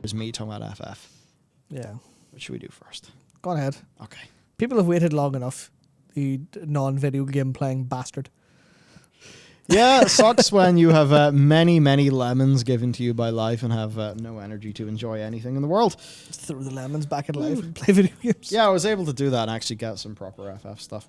There's me talking about FF. Yeah. What should we do first? Go on ahead. Okay. People have waited long enough. You non-video game playing bastard. Yeah, it sucks when you have many, many lemons given to you by life and have no energy to enjoy anything in the world. Just throw the lemons back in life and play video games. Yeah, I was able to do that and actually get some proper FF stuff.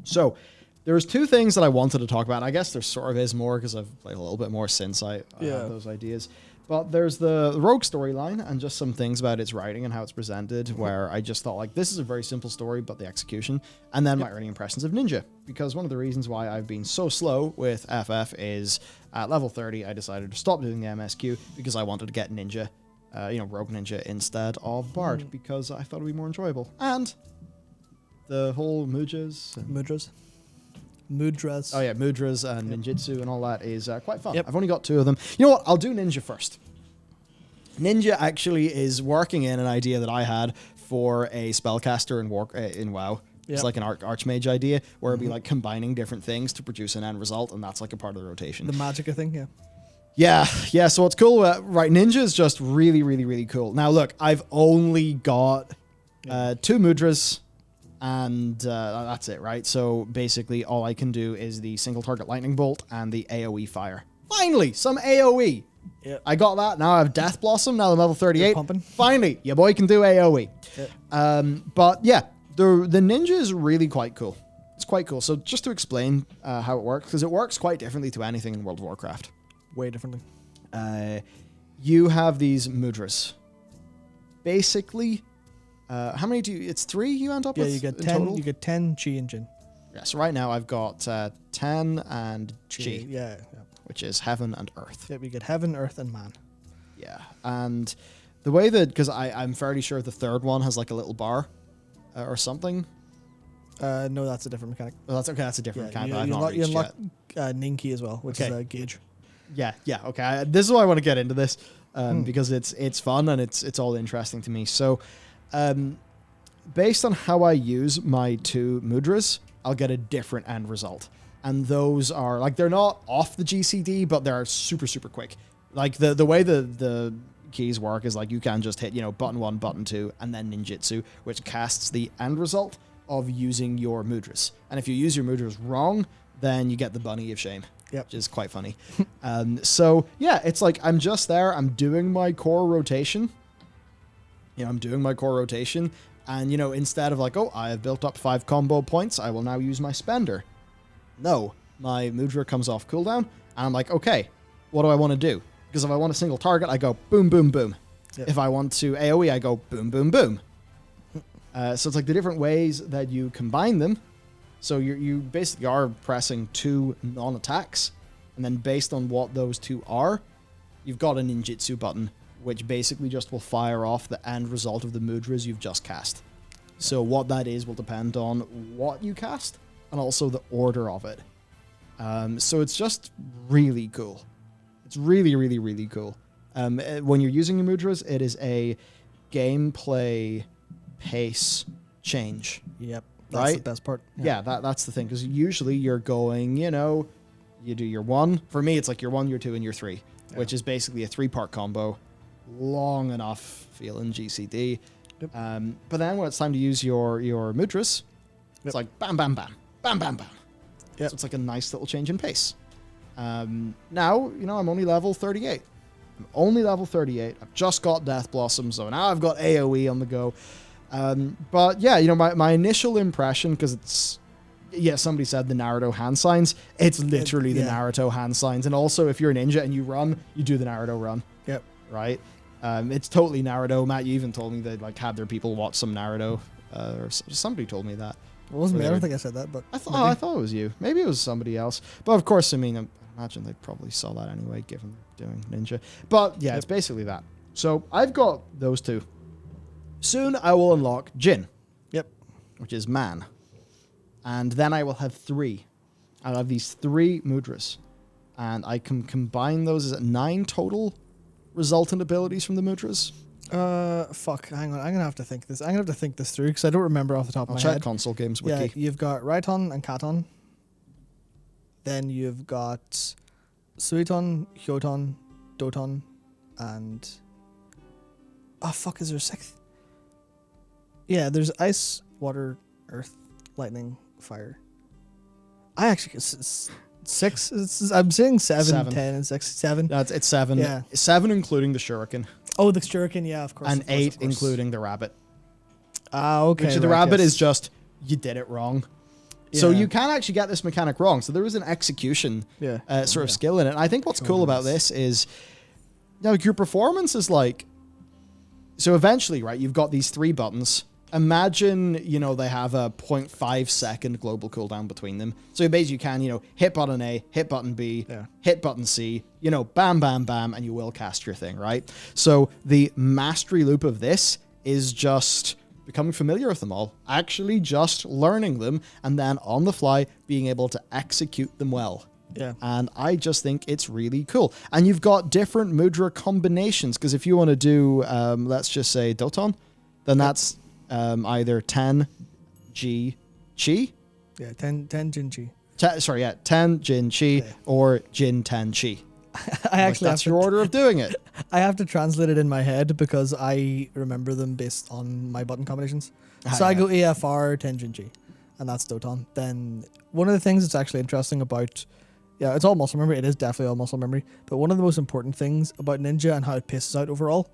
So, there's two things that I wanted to talk about. I guess there sort of is more because I've played a little bit more since I had those ideas. But there's the rogue storyline and just some things about its writing and how it's presented where I just thought, like, this is a very simple story, but the execution. And then my early impressions of Ninja. Because one of the reasons why I've been so slow with FF is at level 30, I decided to stop doing the MSQ because I wanted to get Ninja, Rogue Ninja instead of Bard because I thought it would be more enjoyable. And the whole Mudras. Mudras. Oh yeah, Mudras and Ninjutsu and all that is quite fun. Yep. I've only got 2 of them. You know what? I'll do Ninja first. Ninja actually is working in an idea that I had for a spellcaster in WoW. It's like an archmage idea where it'd be like combining different things to produce an end result, and that's like a part of the rotation. The Magicka thing, Yeah, so what's cool, right, Ninja is just really, really, really cool. Now look, I've only got 2 Mudras, and that's it, right? So basically all I can do is the single target lightning bolt and the AoE fire. Finally, some AoE. Yep. I got that. Now I have Death Blossom. Now I'm level 38. Finally, your boy can do AoE. Yep. But yeah, the Ninja is really quite cool. It's quite cool. So just to explain how it works, because it works quite differently to anything in World of Warcraft. Way differently. You have these Mudras. Basically, how many do you... It's 3 you end up with? Yeah, you get 10. Total? You get 10 Chi and Jin. Yeah, so right now I've got 10 and Chi. Yeah. Which is heaven and earth. Yeah, we get heaven, earth, and man. Yeah, and the way that... Because I'm fairly sure the 3rd one has like a little bar or something. No, that's a different mechanic. Well, that's okay. That's a different mechanic. You unlock Ninki as well, which is a gauge. Yeah, okay. This is why I want to get into this because it's fun and it's all interesting to me. So, based on how I use my 2 Mudras, I'll get a different end result. And those are, like, they're not off the GCD, but they're super, super quick. Like, the way the keys work is, like, you can just hit, button 1, button 2, and then ninjutsu, which casts the end result of using your Mudras. And if you use your Mudras wrong, then you get the bunny of shame. Yep. Which is quite funny. So, yeah, it's like I'm just there. I'm doing my core rotation. I'm doing my core rotation. And, instead of like, oh, I have built up 5 combo points, I will now use my spender. No, my Mudra comes off cooldown. And I'm like, okay, what do I want to do? Because if I want a single target, I go boom, boom, boom. Yep. If I want to AoE, I go boom, boom, boom. So it's like the different ways that you combine them. So you basically are pressing 2 non-attacks, and then based on what those 2 are, you've got a ninjutsu button, which basically just will fire off the end result of the Mudras you've just cast. So what that is will depend on what you cast, and also the order of it. So it's just really cool. It's really, really, really cool. When you're using your Mudras, it is a gameplay pace change. Yep. That's the best part. Yeah, that's the thing. Because usually you're going, you do your 1. For me, it's like your 1, your 2, and your 3, which is basically a 3-part combo. Long enough feeling GCD. Yep. But then when it's time to use your Mudras, it's like bam, bam, bam, bam, bam, bam. Yep. So it's like a nice little change in pace. Now, I'm only level 38. I've just got Death Blossom, so now I've got AoE on the go. But yeah, my initial impression, because it's, somebody said the Naruto hand signs. It's literally the Naruto hand signs. And also, if you're a ninja and you run, you do the Naruto run. Yep. Right? It's totally Naruto. Matt, you even told me they had their people watch some Naruto. Or somebody told me that. It wasn't me. I don't think I said that, but I thought it was you. Maybe it was somebody else. But of course, I imagine they probably saw that anyway, given they're doing ninja. But yeah, it's basically that. So I've got those 2. Soon I will unlock Jin. Yep. Which is man. And then I will have 3. I'll have these 3 Mudras. And I can combine those. Is it 9 total resultant abilities from the Mudras? Fuck. Hang on. I'm going to have to think this. I'm going to have to think this through because I don't remember off the top of my head. I'll check console games wiki. Yeah, you've got Raiton and Katon. Then you've got Suiton, Hyoton, Doton, and Oh fuck! Is there a sixth? Yeah, there's ice, water, earth, lightning, fire. I actually six. I'm saying 7, 10, and 6, 7. No, it's 7. Yeah. 7 including the shuriken. Oh, the shuriken, yeah, of course. And of course, 8 of course. including the rabbit. Ah, okay. Which the right, rabbit yes. is just, you did it wrong. So Yeah. you can actually get this mechanic wrong. So there is an execution sort of skill in it. And I think what's cool about this is, like, your performance is like, so eventually, right, you've got these 3 buttons. Imagine, they have a 0.5 second global cooldown between them. So basically you can, hit button A, hit button B, hit button C, bam, bam, bam, and you will cast your thing, right? So the mastery loop of this is just becoming familiar with them all, actually just learning them, and then on the fly being able to execute them well. Yeah. And I just think it's really cool. And you've got different mudra combinations, because if you want to do, let's just say Doton, then that's either 10 G Chi. Yeah, 10 Jin Chi. 10 Jin Chi or Jin 10 Chi. I actually that's your order of doing it. I have to translate it in my head because I remember them based on my button combinations. So I go AFR 10 Jin Chi, and that's Doton. Then one of the things that's actually interesting about, it's all muscle memory. It is definitely all muscle memory. But one of the most important things about Ninja and how it paces out overall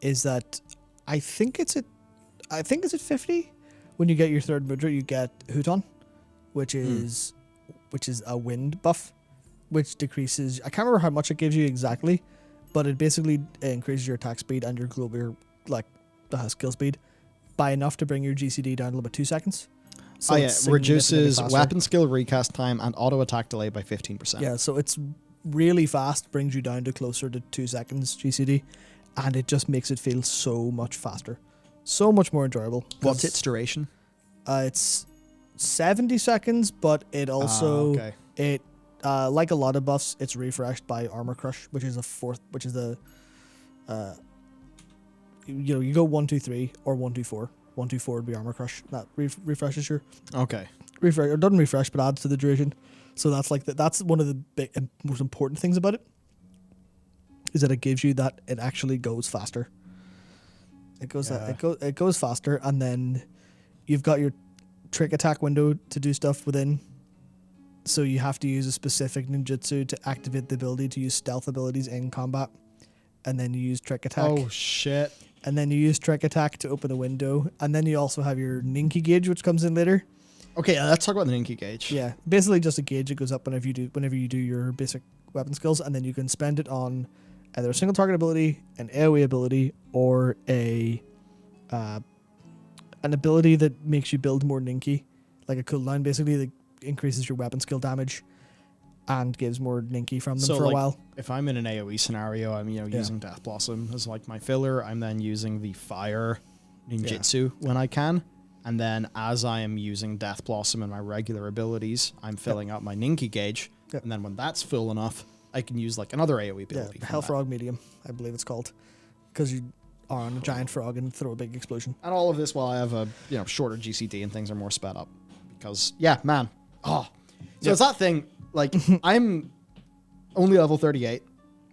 is that I think it's at 50. When you get your third mudra, you get Huton, which is a wind buff, which decreases. I can't remember how much it gives you exactly, but it basically increases your attack speed and your global skill speed by enough to bring your GCD down to about 2 seconds. So reduces weapon skill recast time and auto attack delay by 15%. Yeah, so it's really fast, brings you down to closer to 2 seconds GCD, and it just makes it feel so much faster. So much more enjoyable. What's its duration? It's 70 seconds, but it also like a lot of buffs, it's refreshed by Armor Crush, which is you go 1, 2, 3 or 1, 2, 4. 1, 2, 4 would be Armor Crush. That refreshes your refresh, or doesn't refresh, but adds to the duration. So that's one of the big and most important things about it, is that it gives you that it actually goes faster. It goes faster, and then you've got your trick attack window to do stuff within. So you have to use a specific ninjutsu to activate the ability to use stealth abilities in combat, and then you use trick attack. Oh shit! And then you use trick attack to open the window, and then you also have your Ninki gauge, which comes in later. Okay, let's talk about the Ninki gauge. Yeah, basically just a gauge that goes up whenever you do your basic weapon skills, and then you can spend it on either a single target ability, an AoE ability, or an ability that makes you build more Ninki, like a cooldown basically that increases your weapon skill damage and gives more Ninki from them for a while. If I'm in an AoE scenario, I'm using Death Blossom as like my filler. I'm then using the fire ninjutsu when I can. And then as I am using Death Blossom and my regular abilities, I'm filling out my Ninki gauge. And then when that's full enough, I can use like another AoE ability. Hell Frog Medium, I believe it's called. Because you are on a giant frog and throw a big explosion. And all of this while I have a shorter GCD and things are more sped up. Because, it's that thing, like, I'm only level 38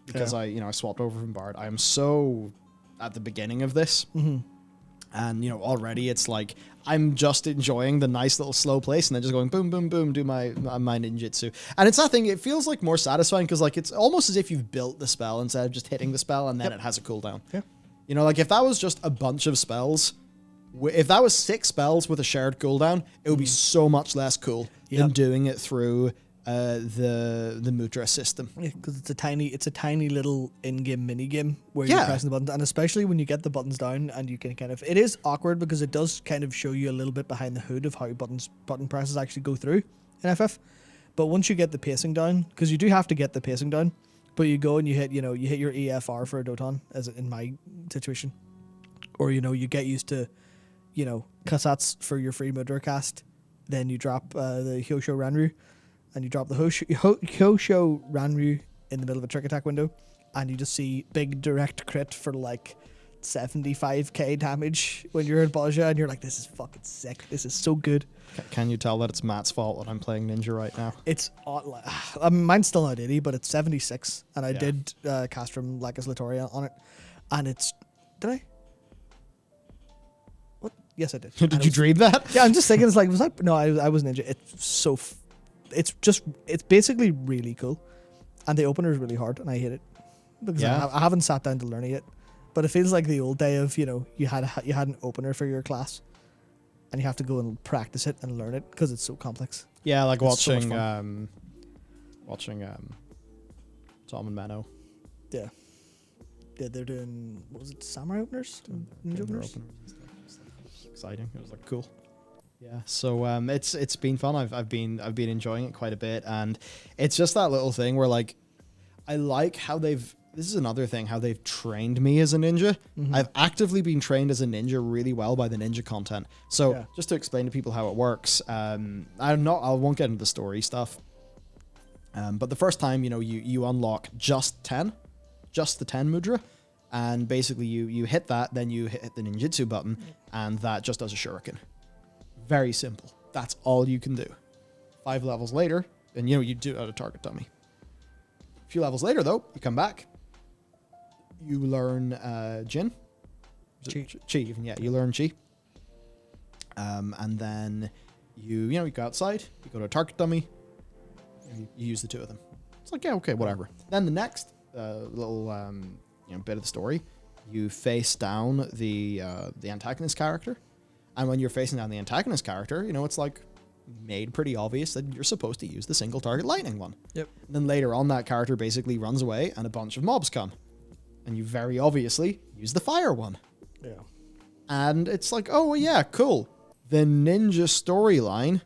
because I swapped over from Bard. I'm so at the beginning of this. Mm-hmm. And, already it's like, I'm just enjoying the nice little slow place and then just going boom, boom, boom, do my ninjutsu. And it's that thing, it feels like more satisfying because like it's almost as if you've built the spell instead of just hitting the spell and then it has a cooldown. Yeah. Like if that was just a bunch of spells, if that was 6 spells with a shared cooldown, it would be so much less cool than doing it through the Mudra system. Yeah, because it's a tiny little in-game mini-game where you're pressing the buttons, and especially when you get the buttons down and you can it is awkward because it does kind of show you a little bit behind the hood of how button presses actually go through in FF. But once you get the pacing down, because you do have to get the pacing down, but you go and you hit your EFR for a Doton, as in my situation, or you get used to Kasats for your free Mudra cast, then you drop the Hyosho Ranryu, and you drop the Hyosho Ranryu in the middle of a trick attack window, and you just see big direct crit for like 75k damage when you're in Baja, and you're like, this is fucking sick. This is so good. Can you tell that it's Matt's fault that I'm playing Ninja right now? It's mine's still not 80, but it's 76, and I did cast from Lacus Latoria on it, and it's Did I? What? Yes, I did. Did you dream that? Yeah, I'm just thinking. It's like, was I? No, I was ninja. It's basically really cool, and the opener is really hard, and I hate it because I haven't sat down to learn it yet. But it feels like the old day of, you had an opener for your class, and you have to go and practice it and learn it because it's so complex. Yeah, like It's watching Tom and Menno. Yeah. Yeah, they're doing, what was it, samurai openers? Ninja openers? Exciting. It was like cool. Yeah. So it's been fun. I've been enjoying it quite a bit, and it's just that little thing where like I like how this is another thing, how they've trained me as a ninja. Mm-hmm. I've actively been trained as a ninja really well by the ninja content. So just to explain to people how it works, I won't get into the story stuff. But the first time, you unlock just the 10 mudra, and basically you hit that, then you hit the ninjutsu button, and that just does a shuriken. Very simple. That's all you can do. 5 levels later, and you do it at a target dummy. A few levels later, though, you come back. You learn Jin. Chi, even, yeah. You learn Chi. And then you go outside. You go to a target dummy. You use the 2 of them. It's like, yeah, okay, whatever. Then the next little bit of the story, you face down the antagonist character. And when you're facing down the antagonist character, it's like made pretty obvious that you're supposed to use the single target lightning one. Yep. And then later on, that character basically runs away and a bunch of mobs come. And you very obviously use the fire one. Yeah. And it's like, oh, well, yeah, cool. The ninja storyline,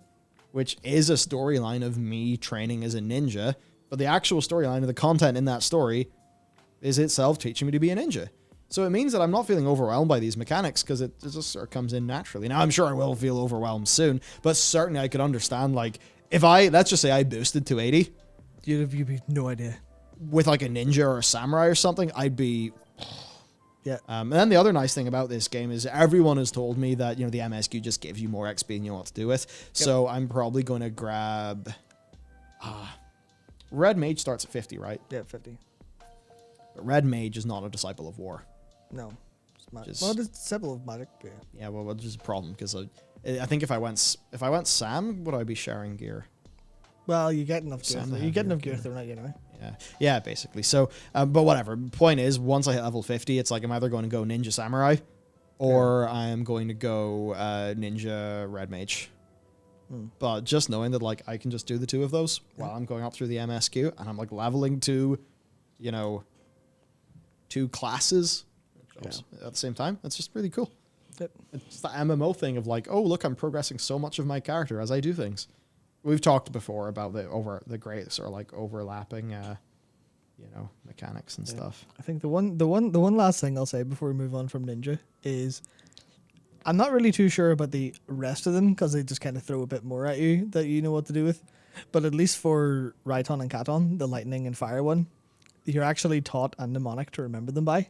which is a storyline of me training as a ninja, but the actual storyline of the content in that story is itself teaching me to be a ninja. So it means that I'm not feeling overwhelmed by these mechanics because it just sort of comes in naturally. Now, I'm sure I will feel overwhelmed soon, but certainly I could understand, like, if let's just say I boosted to 80. You'd have no idea. With like a ninja or a samurai or something, I'd be... Yeah. And then the other nice thing about this game is everyone has told me that, the MSQ just gives you more XP and you know what to do with. Yep. So I'm probably going to grab... Red Mage starts at 50, right? Yeah, 50. But Red Mage is not a Disciple of War. No. It's magic. Well, it's a Disciple of Magic. Yeah. Yeah, well, which is a problem because I think if I went Sam, would I be sharing gear? Well, you get enough gear. You get enough gear thrown at you anyway. Yeah, basically. So, but whatever. Point is, once I hit level 50, it's like I'm either going to go Ninja Samurai, or I'm going to go Ninja Red Mage. But just knowing that like I can just do the 2 of those while I'm going up through the MSQ, and I'm like leveling to, 2 classes at the same time. That's just really cool. Yep. It's the MMO thing of like, oh look, I'm progressing so much of my character as I do things. We've talked before about the great sort of like overlapping, mechanics and stuff. I think the one last thing I'll say before we move on from Ninja is, I'm not really too sure about the rest of them because they just kind of throw a bit more at you that you know what to do with. But at least for Raiton and Katon, the lightning and fire one, you're actually taught a mnemonic to remember them by,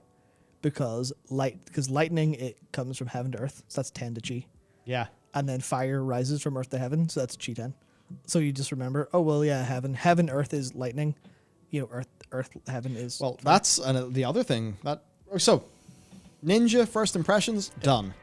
because lightning, it comes from heaven to earth, so that's 10 to chi. Yeah. And then fire rises from earth to heaven, so that's chi 10. So you just remember, oh well, yeah, heaven, earth is lightning, earth, heaven is. Well, fire. That's the other thing so. Ninja first impressions done.